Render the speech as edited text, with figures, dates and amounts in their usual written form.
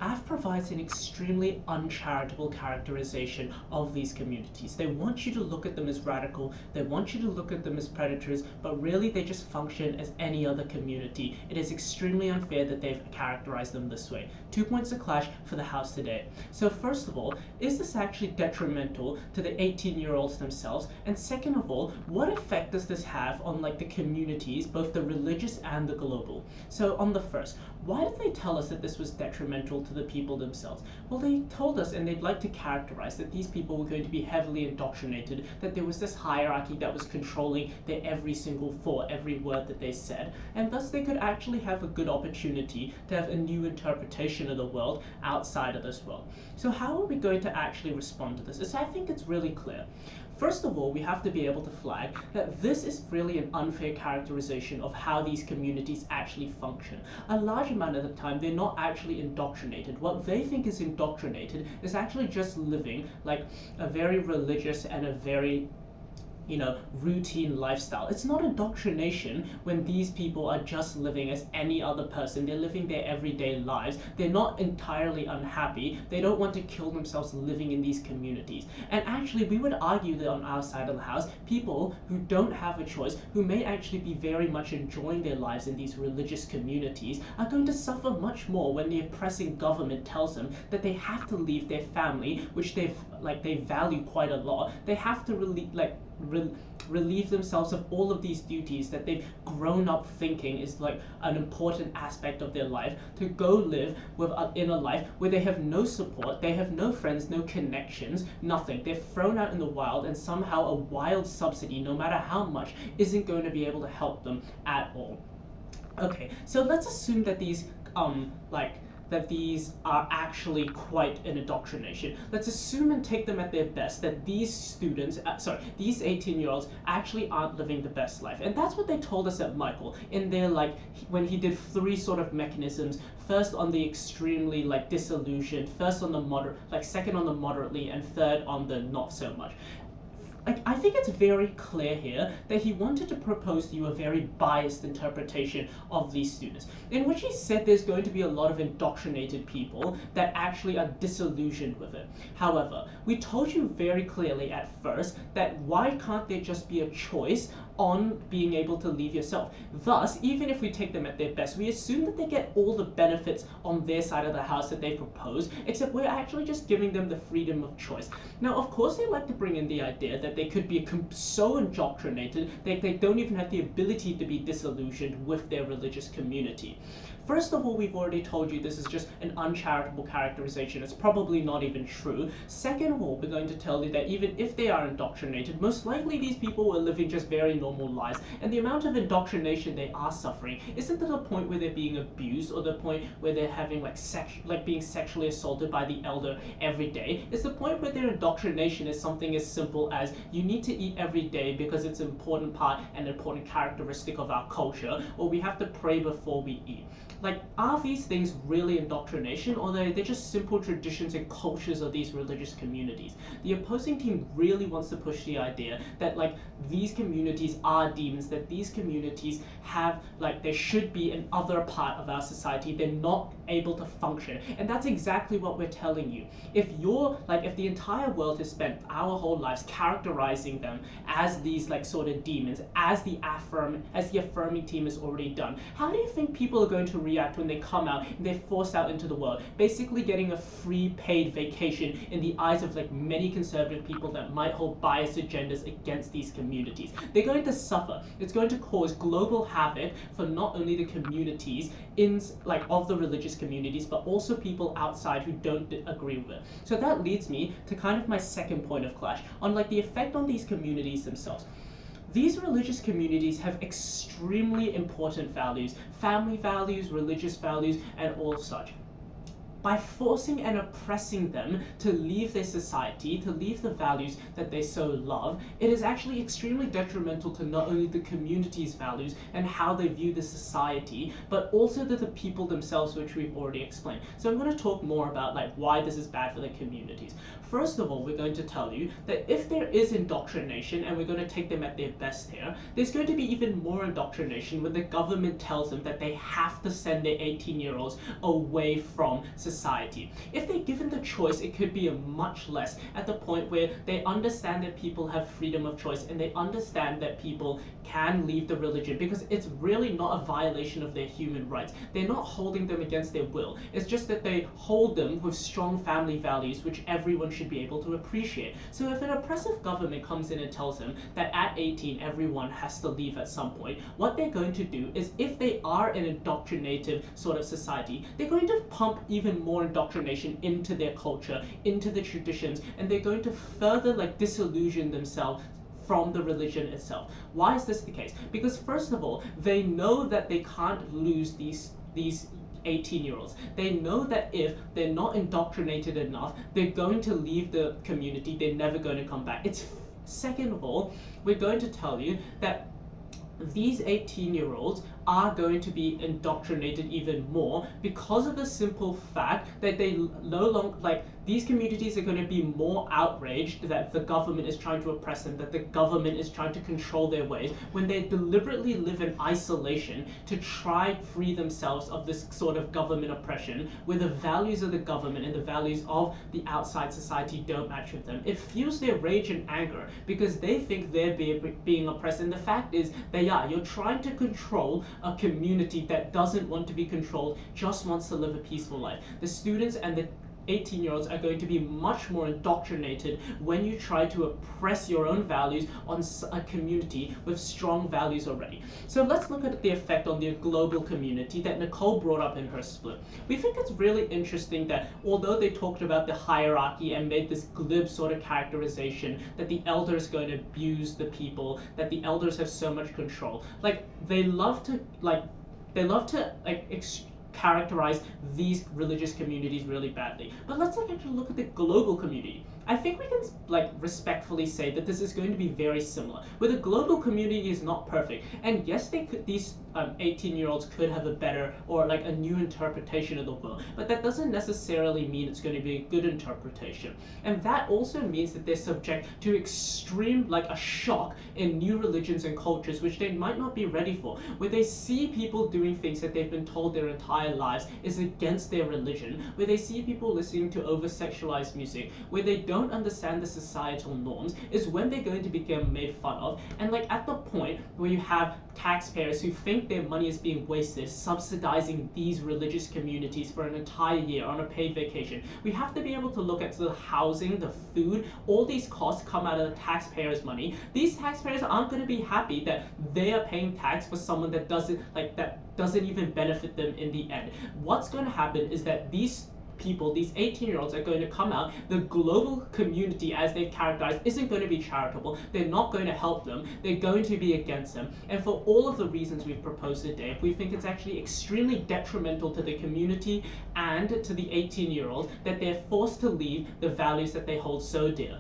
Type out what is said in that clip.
AF provides an extremely uncharitable characterization of these communities. They want you to look at them as radical, they want you to look at them as predators, but really they just function as any other community. It is extremely unfair that they've characterized them this way. 2 points of clash for the House today. So first of all, is this actually detrimental to the 18-year-olds themselves? And second of all, what effect does this have on like the communities, both the religious and the global? So on the first, why did they tell us that this was detrimental to the people themselves? Well, they told us, and they'd like to characterize, that these people were going to be heavily indoctrinated, that there was this hierarchy that was controlling their every single thought, every word that they said, and thus they could actually have a good opportunity to have a new interpretation of the world outside of this world. So how are we going to actually respond to this? I think it's really clear. First of all, we have to be able to flag that this is really an unfair characterization of how these communities actually function. A large amount of the time, they're not actually indoctrinated. What they think is indoctrinated is actually just living like a very religious and a very routine lifestyle. It's not indoctrination when these people are just living as any other person. They're living their everyday lives. They're not entirely unhappy. They don't want to kill themselves living in these communities. And actually, we would argue that on our side of the house, people who don't have a choice, who may actually be very much enjoying their lives in these religious communities, are going to suffer much more when the oppressing government tells them that they have to leave their family, which they value quite a lot. They have to relieve themselves of all of these duties that they've grown up thinking is like an important aspect of their life, to go live in a life where they have no support, they have no friends, no connections, nothing. They're thrown out in the wild, and somehow a wild subsidy, no matter how much, isn't going to be able to help them at all. Okay, so let's assume that these are actually quite an indoctrination. Let's assume and take them at their best that these students, these 18-year-olds actually aren't living the best life. And that's what they told us at Michael in their when he did 3 sort of mechanisms. First on the extremely disillusioned, first on the moderate, second on the moderately, and third on the not so much. I think it's very clear here that he wanted to propose to you a very biased interpretation of these students, in which he said there's going to be a lot of indoctrinated people that actually are disillusioned with it. However, we told you very clearly at first that why can't there just be a choice on being able to leave yourself? Thus, even if we take them at their best, we assume that they get all the benefits on their side of the house that they propose, except we're actually just giving them the freedom of choice. Now, of course, they like to bring in the idea that they could be so indoctrinated that they don't even have the ability to be disillusioned with their religious community. First of all, we've already told you this is just an uncharitable characterization. It's probably not even true. Second of all, we're going to tell you that even if they are indoctrinated, most likely these people were living just very normal lives, and the amount of indoctrination they are suffering isn't to the point where they're being abused or the point where they're having being sexually assaulted by the elder every day. It's the point where their indoctrination is something as simple as you need to eat every day because it's an important part and an important characteristic of our culture, or we have to pray before we eat. Are these things really indoctrination, or they're just simple traditions and cultures of these religious communities? The opposing team really wants to push the idea that these communities are demons, that these communities have there should be an other part of our society. They're not able to function, and that's exactly what we're telling you. If the entire world has spent our whole lives characterizing them as these sort of demons, as the affirming team has already done, how do you think people are going to react when they come out and they're forced out into the world, basically getting a free paid vacation in the eyes of many conservative people that might hold biased agendas against these communities? They're going to suffer. It's going to cause global havoc for not only the communities of the religious communities, but also people outside who don't agree with it. So that leads me to kind of my second point of clash on the effect on these communities themselves. These religious communities have extremely important values, family values, religious values, and all such. By forcing and oppressing them to leave their society, to leave the values that they so love, it is actually extremely detrimental to not only the community's values and how they view the society, but also to the people themselves, which we've already explained. So I'm going to talk more about why this is bad for the communities. First of all, we're going to tell you that if there is indoctrination, and we're going to take them at their best here, there's going to be even more indoctrination when the government tells them that they have to send their 18-year-olds away from society. If they're given the choice, it could be a much less, at the point where they understand that people have freedom of choice and they understand that people can leave the religion because it's really not a violation of their human rights. They're not holding them against their will. It's just that they hold them with strong family values, which everyone should be able to appreciate. So if an oppressive government comes in and tells them that at 18 everyone has to leave at some point, what they're going to do is, if they are an indoctrinative sort of society, they're going to pump even more indoctrination into their culture, into the traditions, and they're going to further disillusion themselves from the religion itself. Why is this the case? Because first of all, they know that they can't lose these 18-year-olds. They know that if they're not indoctrinated enough, they're going to leave the community. They're never going to come back. Second of all, we're going to tell you that these 18-year-olds are going to be indoctrinated even more because of the simple fact that they no longer, these communities are going to be more outraged that the government is trying to oppress them, that the government is trying to control their ways, when they deliberately live in isolation to try free themselves of this sort of government oppression, where the values of the government and the values of the outside society don't match with them. It fuels their rage and anger because they think they're being oppressed, and the fact is they are. You're trying to control a community that doesn't want to be controlled, just wants to live a peaceful life. The students and the 18-year-olds are going to be much more indoctrinated when you try to oppress your own values on a community with strong values already. So let's look at the effect on the global community that Nicole brought up in her split. We think it's really interesting that although they talked about the hierarchy and made this glib sort of characterization that the elder is going to abuse the people, that the elders have so much control, they love to characterize these religious communities really badly. But let's actually look at the global community. I think we can respectfully say that this is going to be very similar, where the global community is not perfect. And yes, these 18-year-olds could have a better or a new interpretation of the world, but that doesn't necessarily mean it's going to be a good interpretation. And that also means that they're subject to extreme, a shock in new religions and cultures, which they might not be ready for, where they see people doing things that they've been told their entire lives is against their religion, where they see people listening to over-sexualized music, where they don't understand the societal norms, is when they're going to become made fun of. And at the point where you have taxpayers who think their money is being wasted subsidizing these religious communities for an entire year on a paid vacation, we have to be able to look at the housing, the food, all these costs come out of the taxpayers' money. These taxpayers aren't going to be happy that they are paying tax for someone that doesn't even benefit them in the end. What's going to happen is that these people, these 18-year-olds, are going to come out. The global community, as they've characterized, isn't going to be charitable. They're not going to help them. They're going to be against them. And for all of the reasons we've proposed today, we think it's actually extremely detrimental to the community and to the 18-year-olds that they're forced to leave the values that they hold so dear.